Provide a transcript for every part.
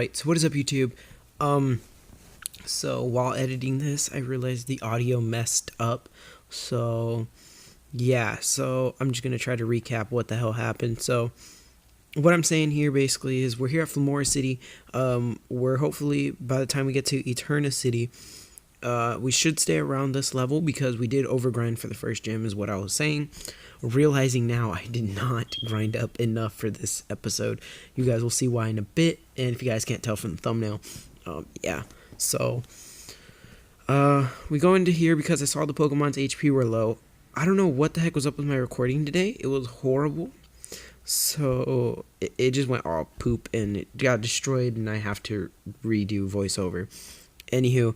Alright, so what is up YouTube? So while editing this, I realized the audio messed up. So I'm just gonna try to recap what the hell happened. So what I'm saying here basically is we're here at Flamora City. We're hopefully by the time we get to Eterna City, we should stay around this level because we did overgrind for the first gym is what I was saying. Realizing now I did not grind up enough for this episode. You guys will see why in a bit, and if you guys can't tell from the thumbnail, so we go into here because I saw the Pokemon's HP were low. I don't know what the heck was up with my recording today. It was horrible. So it just went all poop and it got destroyed and I have to redo voiceover. Anywho,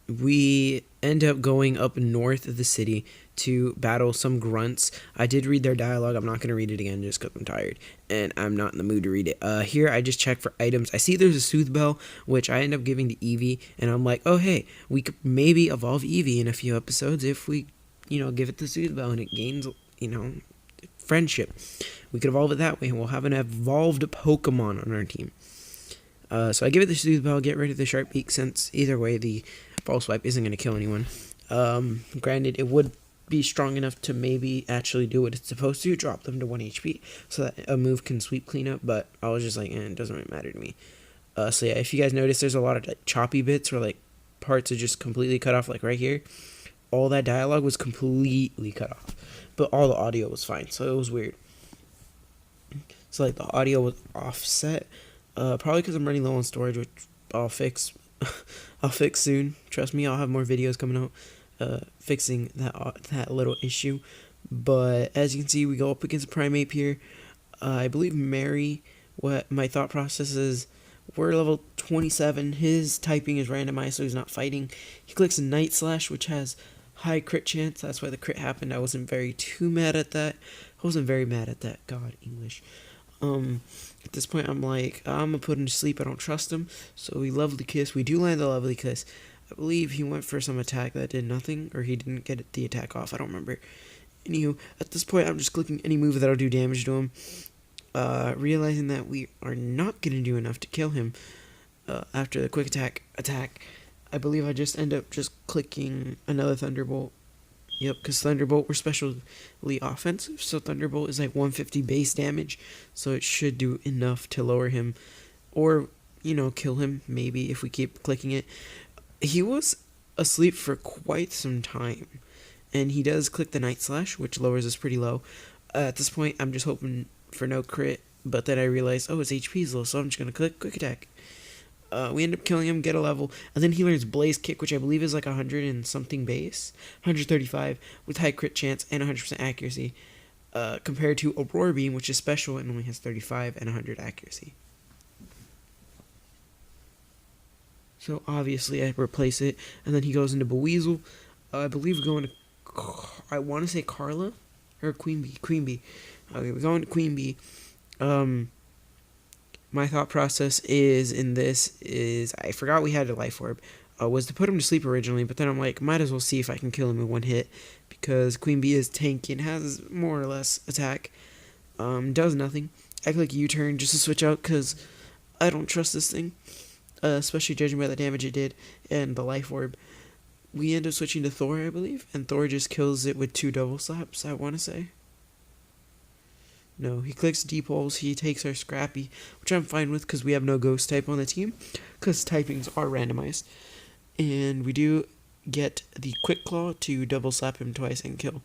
we end up going up north of the city to battle some grunts. I did read their dialogue. I'm not going to read it again just because I'm tired and I'm not in the mood to read it. Here I just check for items. I see there's a Soothe Bell, which I end up giving to Eevee, and I'm like, oh hey, we could maybe evolve Eevee in a few episodes if we, give it the Soothe Bell and it gains, friendship. We could evolve it that way and we'll have an evolved Pokemon on our team. So I give it the Soothe Bell, get rid of the Sharp Beak, since either way the False Swipe isn't going to kill anyone. Granted, it would be strong enough to maybe actually do what it's supposed to, drop them to 1 HP, so that a move can sweep cleanup, but I was just like, it doesn't really matter to me. So yeah, if you guys notice, there's a lot of choppy bits where parts are just completely cut off, like right here. All that dialogue was completely cut off, but all the audio was fine, so it was weird. So the audio was offset, probably because I'm running low on storage, which I'll fix. I'll fix soon. Trust me, I'll have more videos coming out fixing that little issue. But as you can see, we go up against Primeape here. I believe Mary, what my thought process is, we're level 27. His typing is randomized, so he's not fighting. He clicks Night Slash, which has high crit chance. That's why the crit happened. I wasn't too mad at that. I wasn't very mad at that. God, English. At this point, I'm like, I'm gonna put him to sleep. I don't trust him. So we Lovely Kiss. We do land a Lovely Kiss. I believe he went for some attack that did nothing, or he didn't get the attack off. I don't remember. Anywho, at this point, I'm just clicking any move that'll do damage to him. Realizing that we are not gonna do enough to kill him. After the quick attack, I believe I just end up just clicking another Thunderbolt. Yep, because Thunderbolt, we're specially offensive, so Thunderbolt is like 150 base damage, so it should do enough to lower him, or, kill him, maybe, if we keep clicking it. He was asleep for quite some time, and he does click the Night Slash, which lowers us pretty low. At this point, I'm just hoping for no crit, but then I realize, oh, his HP is low, so I'm just going to click Quick Attack. We end up killing him, get a level, and then he learns Blaze Kick, which I believe is like 100 and something base, 135 with high crit chance and 100% accuracy, compared to Aurora Beam, which is special and only has 35 and 100 accuracy. So obviously I replace it, and then he goes into Buizel. I believe we're going to, I want to say Carla, or Queen Bee. Okay, we're going to Queen Bee. My thought process is I forgot we had a Life Orb, was to put him to sleep originally, but then I'm like, might as well see if I can kill him in one hit, because Queen Bee is tanky and has more or less attack, does nothing. I click U-turn just to switch out, because I don't trust this thing, especially judging by the damage it did, and the Life Orb. We end up switching to Thor, I believe, and Thor just kills it with 2 double slaps, I want to say. No, he clicks D-Pulse, he takes our Scrappy, which I'm fine with because we have no Ghost type on the team, because typings are randomized. And we do get the Quick Claw to double slap him twice and kill.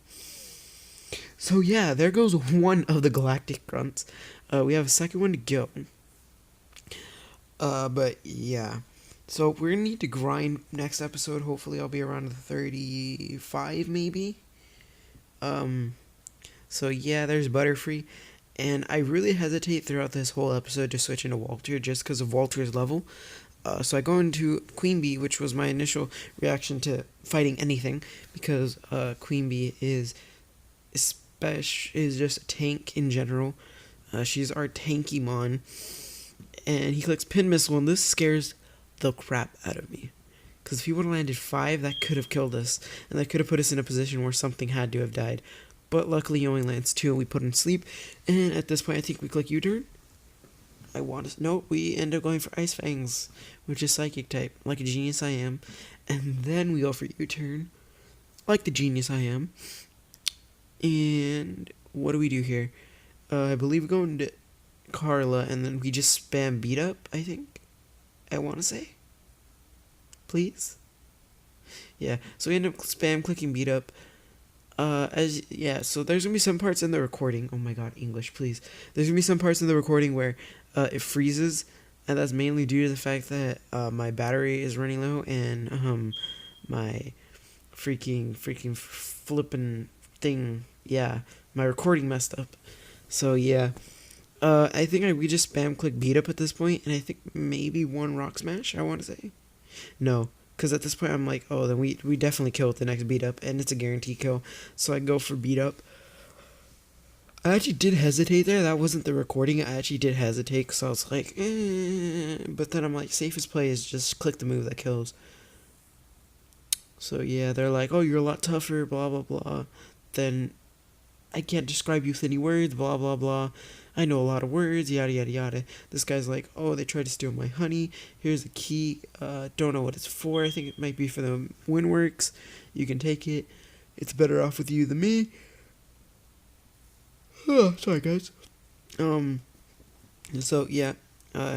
So yeah, there goes one of the Galactic Grunts. We have a second one to go. But yeah. So we're going to need to grind next episode. Hopefully I'll be around the 35 maybe. So yeah, there's Butterfree, and I really hesitate throughout this whole episode to switch into Walter just because of Walter's level. So I go into Queen Bee, which was my initial reaction to fighting anything, because Queen Bee is just a tank in general. She's our tanky mon, and he clicks Pin Missile, and this scares the crap out of me. Because if he would have landed 5, that could have killed us, and that could have put us in a position where something had to have died. But luckily he only lands 2 and we put him to sleep. And at this point I think we click U-turn. I want to. No, we end up going for Ice Fangs, which is Psychic type, like a genius I am. And then we go for U-turn, like the genius I am. And what do we do here? I believe we go into Carla, and then we just spam beat up, I think. I want to say. Please? Yeah, so we end up spam clicking beat up. So there's gonna be some parts in the recording. Oh my god, English, please. There's gonna be some parts in the recording where it freezes, and that's mainly due to the fact that my battery is running low and my freaking flipping thing. Yeah, my recording messed up. So yeah, I think we just spam click beat up at this point, and I think maybe one rock smash. I want to say, no. Because at this point, I'm like, oh, then we definitely kill with the next beat up, and it's a guaranteed kill. So I go for beat up. I actually did hesitate there. That wasn't the recording. I actually did hesitate because I was like, But then I'm like, safest play is just click the move that kills. So yeah, they're like, oh, you're a lot tougher, blah, blah, blah. Then I can't describe you with any words, blah, blah, blah. I know a lot of words, yada, yada, yada. This guy's like, oh, they tried to steal my honey. Here's a key. Don't know what it's for. I think it might be for the Windworks. You can take it. It's better off with you than me. Oh, sorry, guys. So, yeah.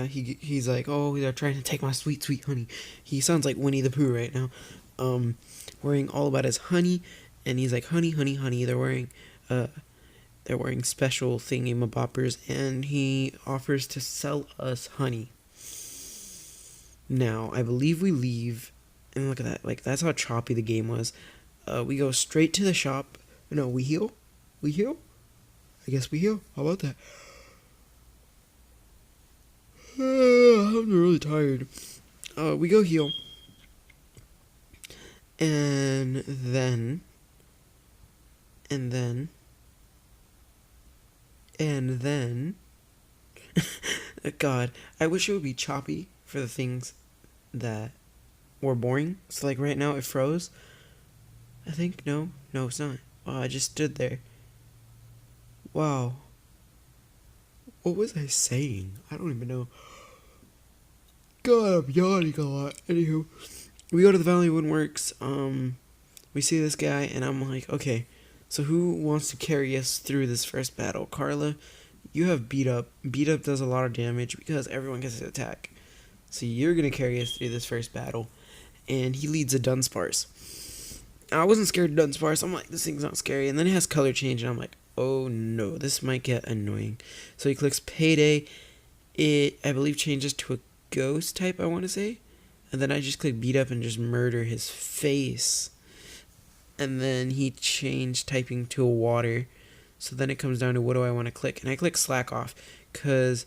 He's like, oh, they're trying to take my sweet, sweet honey. He sounds like Winnie the Pooh right now. Worrying all about his honey. And he's like, honey, honey, honey. They're wearing special thingy-maboppers, and he offers to sell us honey. Now, I believe we leave, and look at that, like, that's how choppy the game was. We go straight to the shop. No, we heal? We heal? I guess we heal. How about that? I'm really tired. We go heal. And then... God, I wish it would be choppy for the things that were boring. So like right now it froze. I think, no, it's not. Wow, I just stood there. Wow. What was I saying? I don't even know. God, I'm yawning a lot. Anywho, we go to the Valley Windworks. We see this guy, and I'm like, okay, so who wants to carry us through this first battle? Carla, you have beat up. Beat up does a lot of damage because everyone gets to attack. So you're going to carry us through this first battle. And he leads a Dunsparce. I wasn't scared of Dunsparce. I'm like, this thing's not scary. And then it has color change, and I'm like, oh no, this might get annoying. So he clicks Payday. It, I believe, changes to a ghost type, I want to say. And then I just click beat up and just murder his face. And then he changed typing to a water. So then it comes down to what do I want to click. And I click slack off because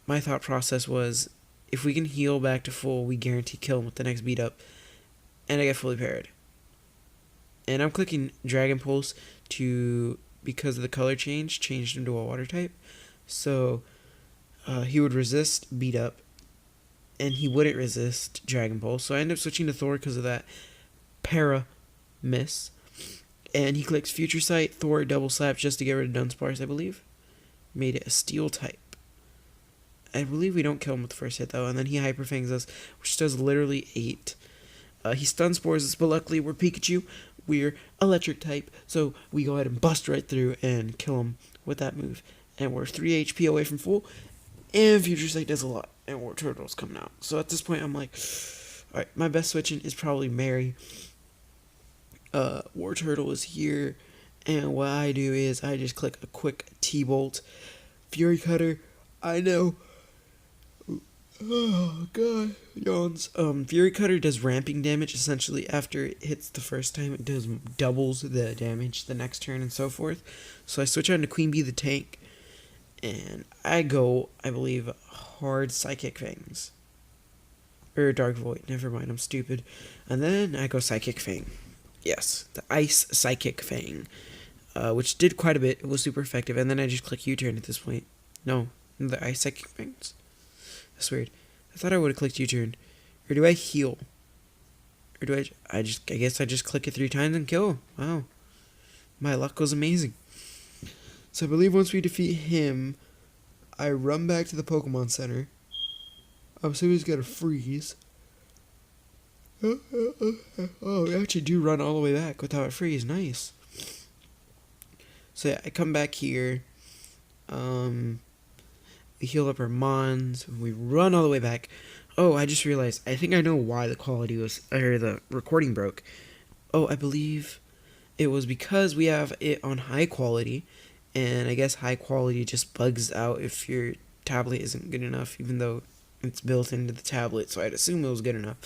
my thought process was if we can heal back to full, we guarantee kill him with the next beat up. And I get fully parried. And I'm clicking Dragon Pulse to, because of the color change, changed him to a water type. So he would resist beat up. And he wouldn't resist Dragon Pulse. So I ended up switching to Thor because of that para miss. And he clicks Future Sight, Thor, double slap just to get rid of Dunsparce, I believe. Made it a steel type. I believe we don't kill him with the first hit though. And then he Hyper Fangs us, which does literally 8. He stun spores us, but luckily we're Pikachu. We're electric type. So we go ahead and bust right through and kill him with that move. And we're 3 HP away from full. And Future Sight does a lot. And War Turtle's coming out. So at this point I'm like, alright, my best switching is probably Mary. War Turtle is here, and what I do is I just click a quick T-Bolt. Fury Cutter, I know. Oh god, yawns. Fury Cutter does ramping damage. Essentially, after it hits the first time, it does doubles the damage the next turn and so forth. So I switch on to Queen Bee the tank, and I go, I believe, hard Psychic Fangs. Or Dark Void, never mind, I'm stupid. And then I go Psychic Fang. Yes, the Ice Psychic Fang, which did quite a bit. It was super effective. And then I just click U-turn at this point. No, the Ice Psychic Fangs. That's weird. I thought I would have clicked U-turn. Or do I heal? Or do I guess I just click it 3 times and kill. Wow. My luck was amazing. So I believe once we defeat him, I run back to the Pokemon Center. I'm assuming he's gonna freeze. Oh, we actually do run all the way back without it freeze. Nice. So yeah, I come back here. We heal up our Mons. We run all the way back. Oh, I just realized. I think I know why the quality was, or the recording broke. Oh, I believe it was because we have it on high quality, and I guess high quality just bugs out if your tablet isn't good enough, even though it's built into the tablet. So I'd assume it was good enough,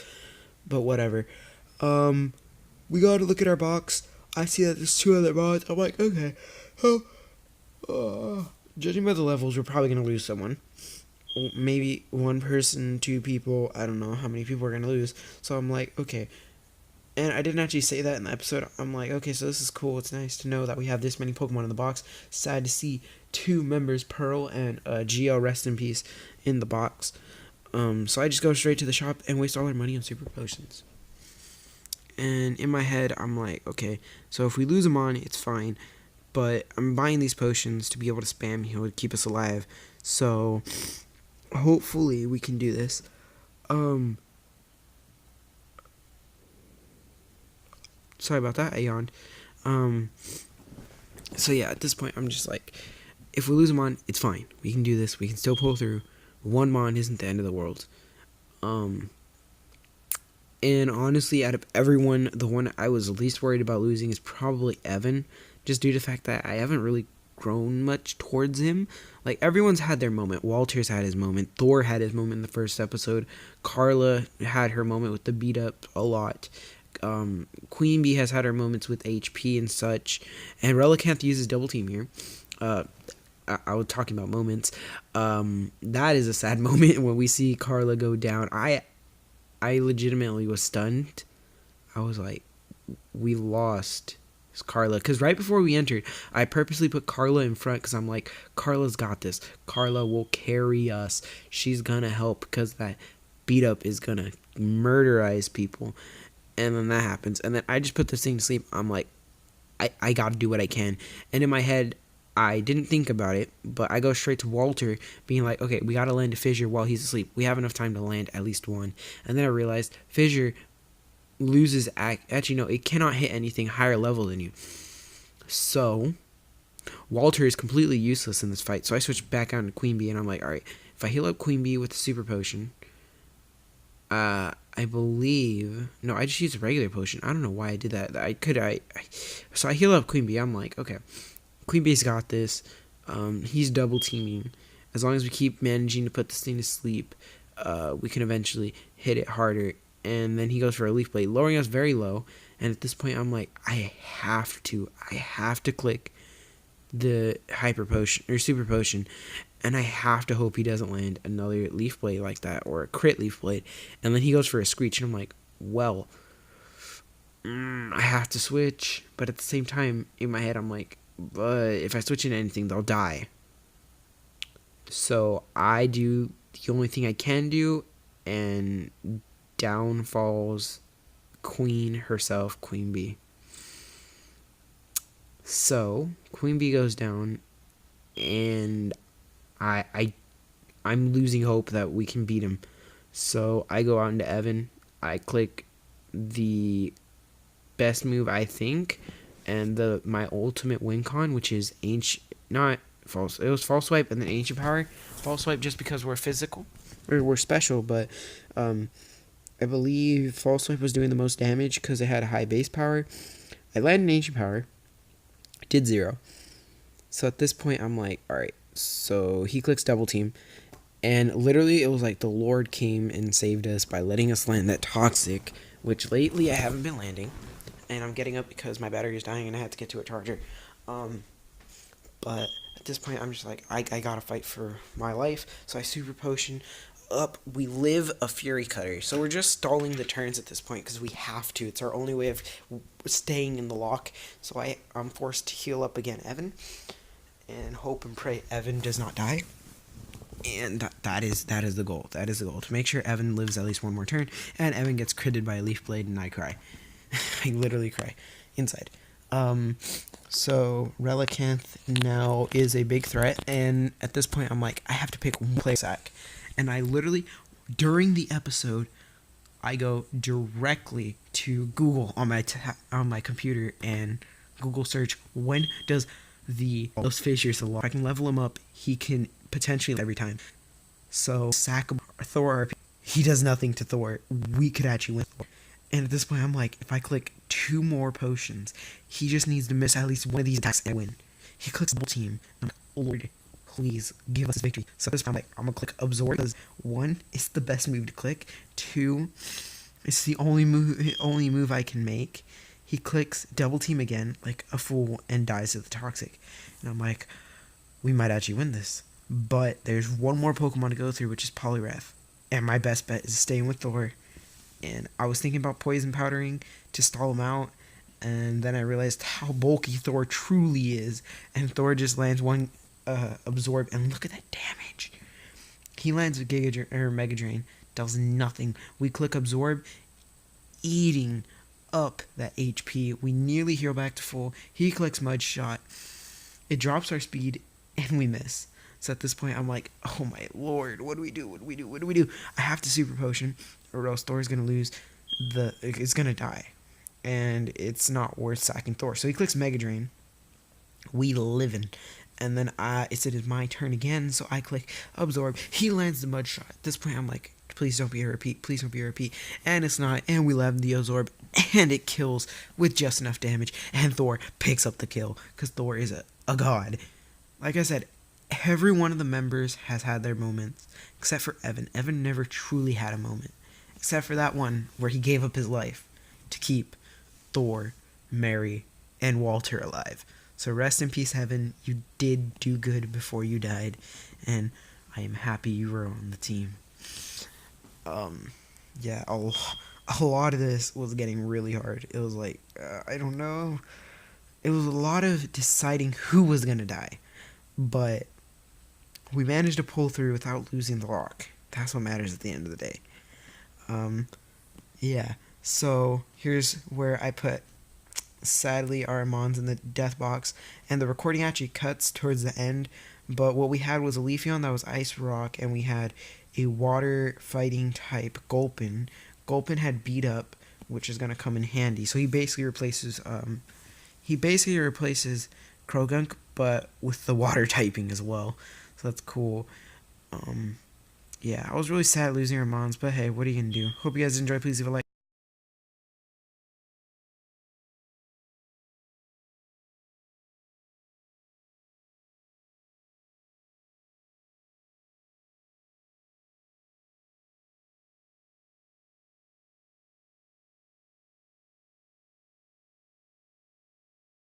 but whatever. We gotta look at our box. I see that there's 2 other mods. I'm like, okay. Judging by the levels, we're probably gonna lose someone. Maybe 1 person, 2 people. I don't know how many people we're gonna lose. So I'm like, okay. And I didn't actually say that in the episode. I'm like, okay, so this is cool. It's nice to know that we have this many Pokemon in the box. Sad to see 2 members, Pearl and GL, rest in peace, in the box. So I just go straight to the shop and waste all our money on super potions. And in my head, I'm like, okay, so if we lose him on, it's fine. But I'm buying these potions to be able to spam heal to keep us alive. So hopefully we can do this. Sorry about that, I yawned. So yeah, at this point, I'm just like, if we lose a Mon, it's fine. We can do this. We can still pull through. 1 Mon isn't the end of the world. And honestly, out of everyone, the one I was least worried about losing is probably Evan, just due to the fact that I haven't really grown much towards him. Like, everyone's had their moment. Walter's had his moment. Thor had his moment in the first episode. Carla had her moment with the beat up a lot. Queen Bee has had her moments with HP and such, and Relicanth uses double team here. I was talking about moments. That is a sad moment when we see Carla go down. I legitimately was stunned. I was like, we lost Carla, because right before we entered, I purposely put Carla in front because I'm like, Carla's got this. Carla will carry us. She's gonna help because that beat up is gonna murderize people. And then that happens. And then I just put this thing to sleep. I'm like, I got to do what I can. And in my head, I didn't think about it, but I go straight to Walter, being like, okay, we got to land a Fissure while he's asleep. We have enough time to land at least 1. And then I realized Fissure loses... Actually, no, it cannot hit anything higher level than you. So, Walter is completely useless in this fight. So I switch back out to Queen Bee, and I'm like, alright, if I heal up Queen Bee with the Super Potion... I believe... No, I just used a regular potion. I don't know why I did that. So I heal up Queen Bee. I'm like, okay, Queen Bee's got this. He's double teaming. As long as we keep managing to put this thing to sleep, we can eventually hit it harder. And then he goes for a Leaf Blade, lowering us very low. And at this point, I'm like, I have to click the Hyper Potion, or Super Potion. And I have to hope he doesn't land another Leaf Blade like that, or a crit Leaf Blade. And then he goes for a Screech, and I'm like, well, I have to switch. But at the same time, in my head, I'm like, but if I switch into anything, they'll die. So I do the only thing I can do, and down falls Queen herself, Queen Bee. So Queen Bee goes down, and I'm losing hope that we can beat him. So I go out into Evan. I click the best move, I think, and my ultimate win con, which is not false. It was false swipe and then ancient power. False swipe just because we're physical, or we're special, but I believe false swipe was doing the most damage because it had a high base power. I landed ancient power, did 0. So at this point, I'm like, all right. So he clicks double team, and literally it was like the Lord came and saved us by letting us land that toxic, which lately I haven't been landing, and I'm getting up because my battery is dying and I had to get to a charger. But at this point, I'm just like, I gotta fight for my life. So I Super Potion up. We live a Fury Cutter, so we're just stalling the turns at this point because we have to. It's our only way of staying in the lock. So I'm forced to heal up again, Evan, and hope and pray Evan does not die. And that is the goal. That is the goal, to make sure Evan lives at least 1 more turn, and Evan gets critted by a Leaf Blade, and I cry. I literally cry inside. So Relicanth now is a big threat, and at this point, I'm like, I have to pick one play sack, and I literally, during the episode, I go directly to Google on my computer and Google search when does those fissures alarm. If I can level him up, he can potentially every time. So sack Thor RP, he does nothing to Thor. We could actually win Thor. And at this point, I'm like, if I click 2 more potions, he just needs to miss at least one of these attacks and win. He clicks double team. I'm like, oh Lord, please give us victory. So at this point, I'm gonna click absorb because 1, it's the best move to click. 2, it's the only move I can make. He clicks double team again, like a fool, and dies to the toxic. And I'm like, we might actually win this. But there's one more Pokemon to go through, which is Poliwrath. And my best bet is staying with Thor. And I was thinking about poison powdering to stall him out, and then I realized how bulky Thor truly is, and Thor just lands one absorb, and look at that damage. He lands a Mega Drain, does nothing. We click absorb, eating up that HP. We nearly heal back to full. He clicks Mud Shot. It drops our speed, and we miss. So at this point, I'm like, oh my lord, what do we do? What do we do? What do we do? I have to Super Potion, or else Thor's going to lose. It's going to die. And it's not worth sacking Thor. So he clicks Mega Drain. We livin'. And then it said it's my turn again, so I click Absorb. He lands the Mud Shot. At this point, I'm like, please don't be a repeat. Please don't be a repeat. And it's not. And we land the Absorb. And it kills with just enough damage. And Thor picks up the kill. Because Thor is a god. Like I said, every one of the members has had their moments. Except for Evan. Evan never truly had a moment. Except for that one where he gave up his life to keep Thor, Mary, and Walter alive. So rest in peace, Evan. You did do good before you died. And I am happy you were on the team. Yeah, a lot of this was getting really hard. It was like, I don't know. It was a lot of deciding who was going to die. But we managed to pull through without losing the lock. That's what matters at the end of the day. Yeah. So here's where I put, sadly, our Amons in the death box. And the recording actually cuts towards the end. But what we had was a Leafeon that was Ice Rock. And we had a water fighting type Gulpin. Gulpin had beat up, which is going to come in handy. So he basically replaces Krogunk, but with the water typing as well. So that's cool. Yeah, I was really sad losing our Mons, but hey, what are you going to do? Hope you guys enjoy. Please leave a like.